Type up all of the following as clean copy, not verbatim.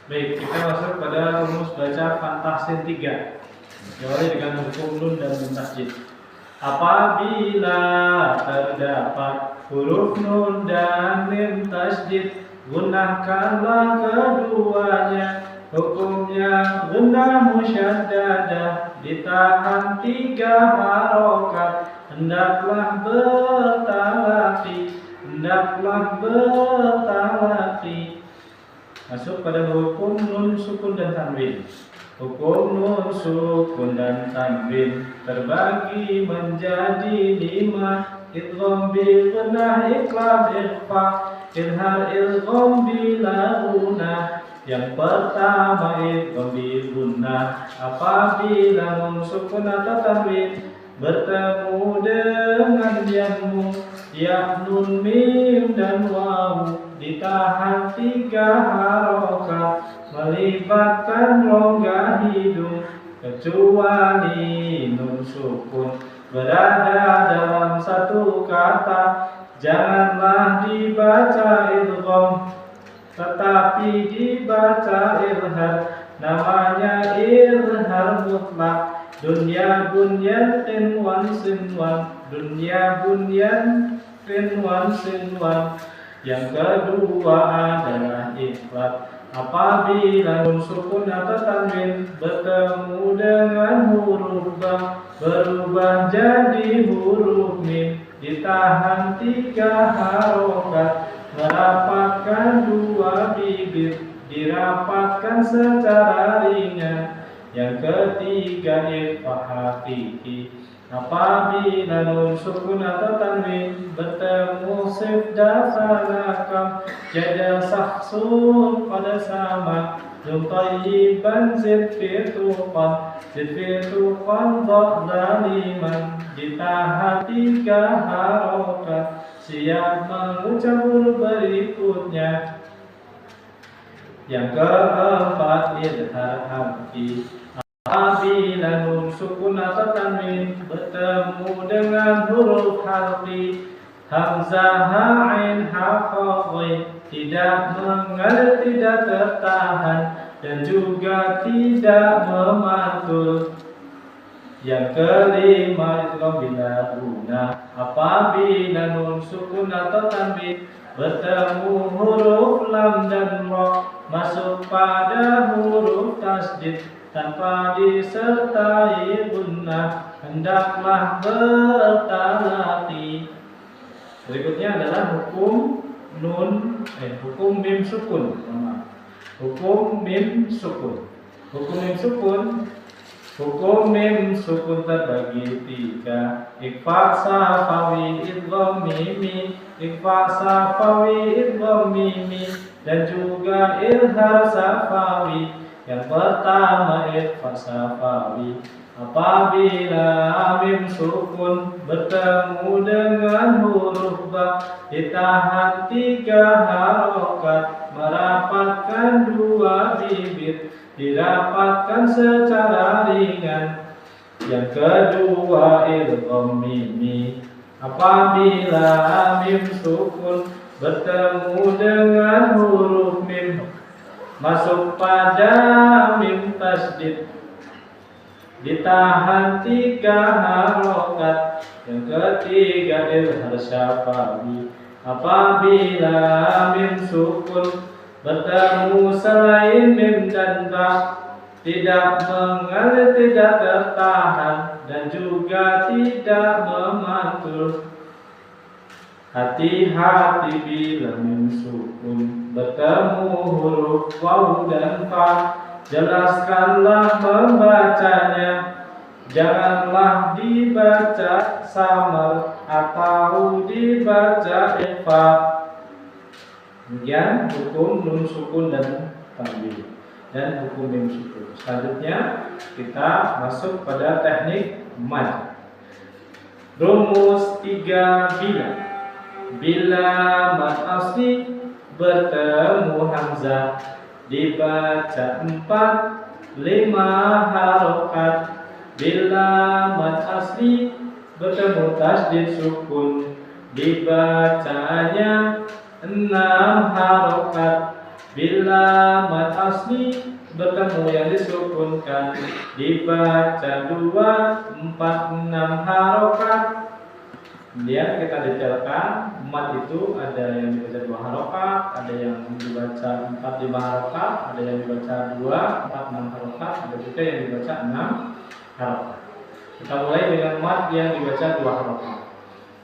Baik, kita masuk pada rumus baca Fantasin 3. Diawali dengan hukum nun dan nun tasjid. Apabila terdapat huruf nun dan mim tasjid, gunakanlah keduanya. Hukumnya gunnah musyaddadah, ditahan 3 harokat. Hendaklah bertalati. Masuk pada hukum nun sukun dan tanwin. Hukum nun sukun dan tanwin terbagi menjadi 5. Idgham bil gunnah, iqlab ikhfa, izhar idgham bila gunnah. Yang pertama idgham bil gunnah apabila nun sukun atau tanwin bertemu dengan yanmu, ya, nun, mim dan waw, ditahan 3 harokat melibatkan rongga hidung, kecuali nun sukun berada dalam satu kata. Janganlah dibaca idgham, tetapi dibaca izhar. Namanya izhar mutlak. Dunya bunyan qinwan sinwan, dunya bunyan qinwan sinwan. Yang kedua adalah ikhlas. Apabila nun sukun atau tanwin bertemu dengan huruf ba, berubah jadi huruf mim, ditahan 3 harokat, merapatkan 2 bibir, dirapatkan secara ringan. Yang ketiga ikhfa hakiki. Apabila nun sukun atau tanwin bertemu sifda salakam, jada saksun pada sama, nun tayyiban zid fituqan dhaliman, ditahan 3 harokat. Siap mengucap huruf berikutnya. Yang keempat izhar hamki. Apabila nun sukun atau tanwin bertemu dengan huruf halqi, hamzah, ain, ha, kha, ghain, tidak mengalir, tidak tertahan, dan juga tidak memantul. Yang kelima idgham bila gunnah. Apabila nun sukun atau tanwin bertemu huruf lam dan ra, masuk pada huruf tasjid tanpa disertai gunnah, hendaklah bertalati. Berikutnya adalah hukum mim sukun. Hukum mim sukun. Hukum mim sukun terbagi 3. Ikhfa safawi idgham mimi, ikhfa safawi idgham mimi, dan juga izhar safawi. Yang pertama ikhfa safawi. Apabila mim sukun bertemu dengan huruf ba, ditahan 3 harokat, merapatkan 2 bibir, dirapatkan secara ringan. Yang kedua idgham mimi. Apabila mim sukun bertemu dengan huruf mim, masuk pada mim tasdid, ditahan 3 harokat. Yang ketiga izhar syafawi. Apabila mim sukun bertemu selain mim dan ba, tidak mengalir, tidak tertahan, dan juga tidak memantul. Hati-hati bila mim sukun bertemu huruf waw dan fa, jelaskanlah membacanya. Janganlah dibaca samar atau dibaca ikhfa. Kemudian hukum nun sukun dan tanwin dan hukum mim sukun. Selanjutnya kita masuk pada teknik mad. Rumus 3 bila mad asli bertemu hamzah, dibaca 4-5 harokat. Bila mad asli bertemu tasdid sukun, dibacanya 6 harokat. Bila mad asli bertemu yang disukunkan dibaca 2, 4, 6 harokat. Kemudian kita detailkan mad itu ada yang dibaca 2 harokat, ada yang dibaca 4, 5 harokat, ada yang dibaca 2, 4, 6 harokat, ada juga yang dibaca 6 harokat. Kita mulai dengan mad yang dibaca 2 harokat.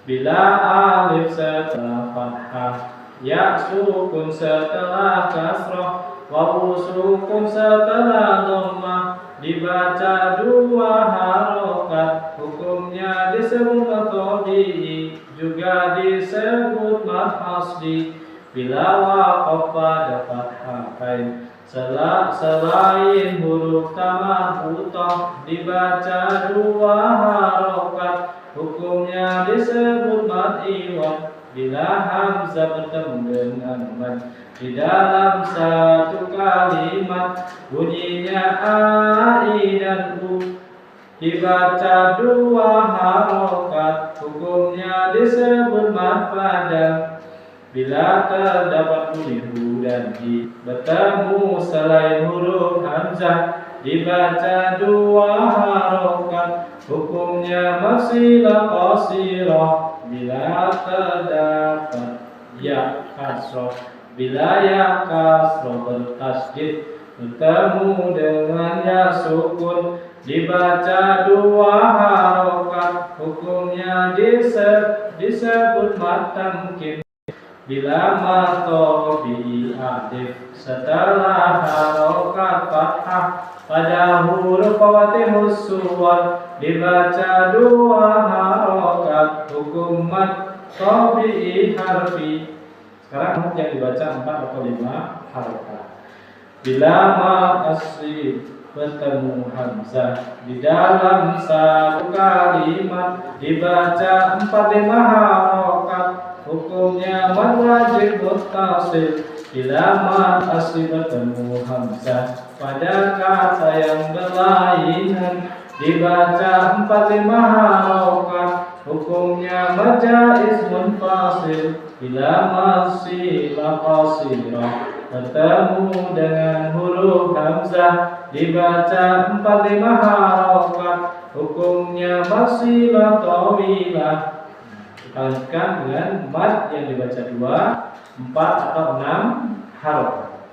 Bila alif setelah fathah, ya sukun setelah kasrah, wawu sukun setelah dhammah, dibaca 2 harokat. Hukumnya disebut tabi'i, juga disebut mad asli. Bila waqaf pada fathatain, selain huruf tamah utah, dibaca 2 harokat. Hukumnya disebut mad iwad. Bila hamzah bertemu dengan mad di dalam satu kalimat, bunyinya ai dan u, dibaca 2 harokat. Hukumnya disebut mad padang. Bila terdapat bunyi hu dan hi bertemu selain huruf hamzah, dibaca 2 harokat. Hukumnya masilah qasirah. Bila terdapat ya kasroh, bila ya kasroh bertasydid bertemu dengan ya sukun, dibaca 2 harokat. Hukumnya disebut mad tamkin. Bila mad tabi'i alif setelah harokat fathah pada huruf fawatihus suwar, dibaca 2 harokat. Hukum mad tabi'i harfi. Sekarang mad yang dibaca 4 atau 5 harokat. Bila mad asli bertemu hamzah di dalam satu kalimat, dibaca 4, 5 harokat. Hukumnya mad wajib muttasil. Bila mad asli bertemu hamzah pada kata yang berlainan, dibaca 4, 5 harokat. Hukumnya mad jaiz munfasil. Bila masilah qasirah bertemu dengan huruf hamzah, dibaca 4, 5 harokat. Hukumnya masilah tawilah. Lanjutkan dengan mad yang dibaca 2, 4 atau 6 harokat.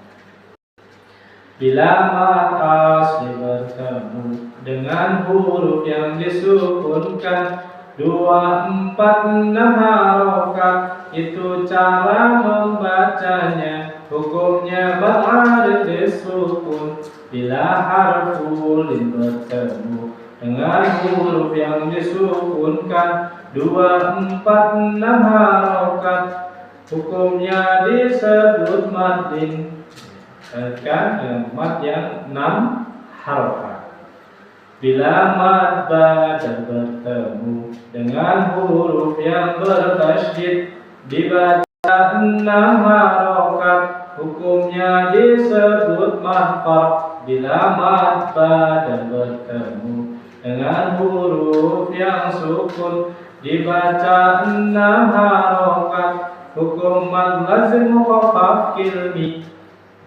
Bila mad asli bertemu dengan huruf yang disukunkan 2, 4, 6 harokat, itu cara membacanya. Hukumnya mad arid disukun. Bila harful bertemu dengan huruf yang disukunkan 2, 4, 6 harokat, hukumnya disebut madin. Dengan mad yang 6 harokat. Bila mad badal bertemu dengan huruf yang bertasydid, dibaca 6 harokat. Hukumnya disebut mad fard. Bila mad badal bertemu dengan huruf yang sukun, dibaca 6 harokat. Hukum mad lazim mukhaffaf kilmi.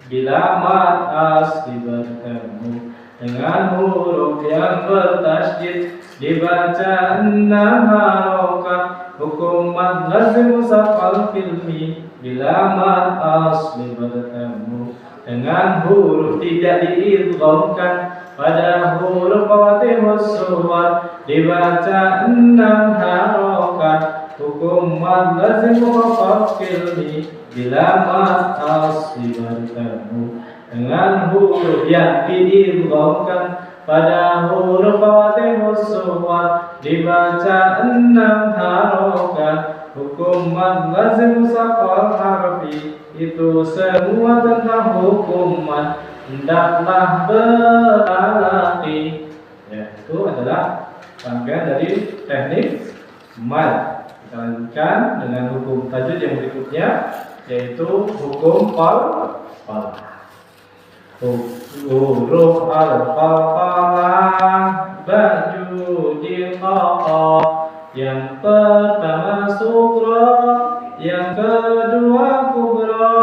Bila mad asli bertemu dengan huruf yang bertasydid, dibaca 6 harokat. Hukum mad lazim musaqqal kilmi. Bila mad asli bertemu dengan huruf tidak diidghamkan pada huruf fawatihus suwar, dibaca 6 harokat. Hukum mad lazim mukhaffaf kilmi. Bila mad asli bertemu dengan huruf yang diidghamkan pada huruf fawatihus suwar, dibaca 6 harokat. Hukum mad lazim musaqqal harfi. Itu semua tentang hukum mad, hendaklah berlatih. Ya, itu adalah rangkaian dari teknik mad. Kita lanjutkan dengan hukum tajwid yang berikutnya, yaitu hukum qalqalah. Huruf al-qalqalah ba'du diqaqah. Yang pertama sughra, yang kedua kubra.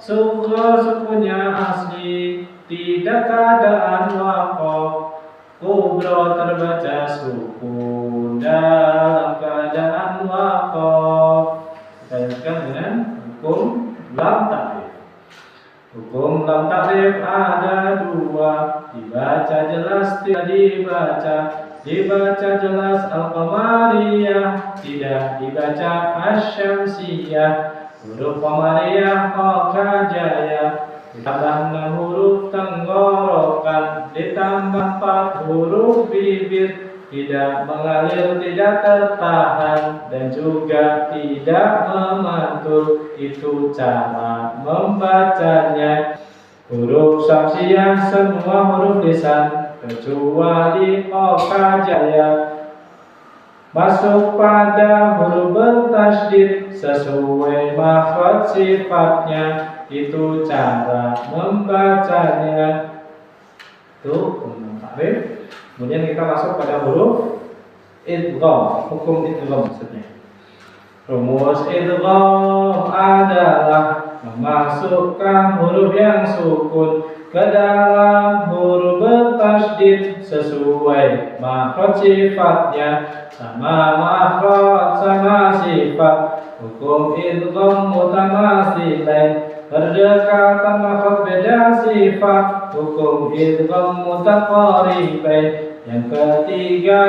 sukunya asli, tidak keadaan waqaf. Kubro terbaca sukun dalam keadaan waqaf. Kita lanjutkan dengan hukum lam takrif. Hukum lam takrif ada dua, dibaca jelas tidak dibaca. Dibaca jelas al-qamariyah, tidak dibaca asy-syamsiyah. Huruf qamariyah qafajaya, ditambah 6 huruf tenggorokan, ditambah 4 huruf bibir, tidak mengalir, tidak tertahan, dan juga tidak memantul. Itu cara membacanya. Huruf syamsiyah semua huruf lisan kecuali qafajaya masuk pada huruf bertasydid sesuai makhraj sifatnya. Itu cara membacanya. Itu hukum takrif. Kemudian kita masuk pada huruf idgham, hukum idgham maksudnya. Rumus idgham adalah memasukkan huruf yang sukun ke dalam huruf bertasydid sesuai makhraj sifatnya. Sama makhraj sama sifat. Hukum idgham mutamatsilain, berdekatan makhraj beda sifat. Hukum idgham mutaqaribain. Yang ketiga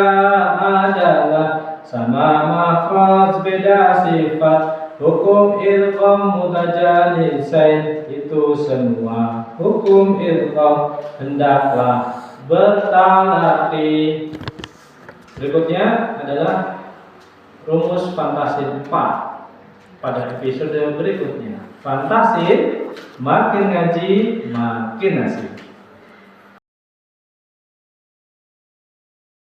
adalah sama makhraj beda sifat. Hukum idgham mutajanisain. Itu semua hukum idgham hendaklah bertalaqi. Berikutnya adalah rumus fantasil 4 pada episode berikutnya. Fantasil makin ngaji makin asik.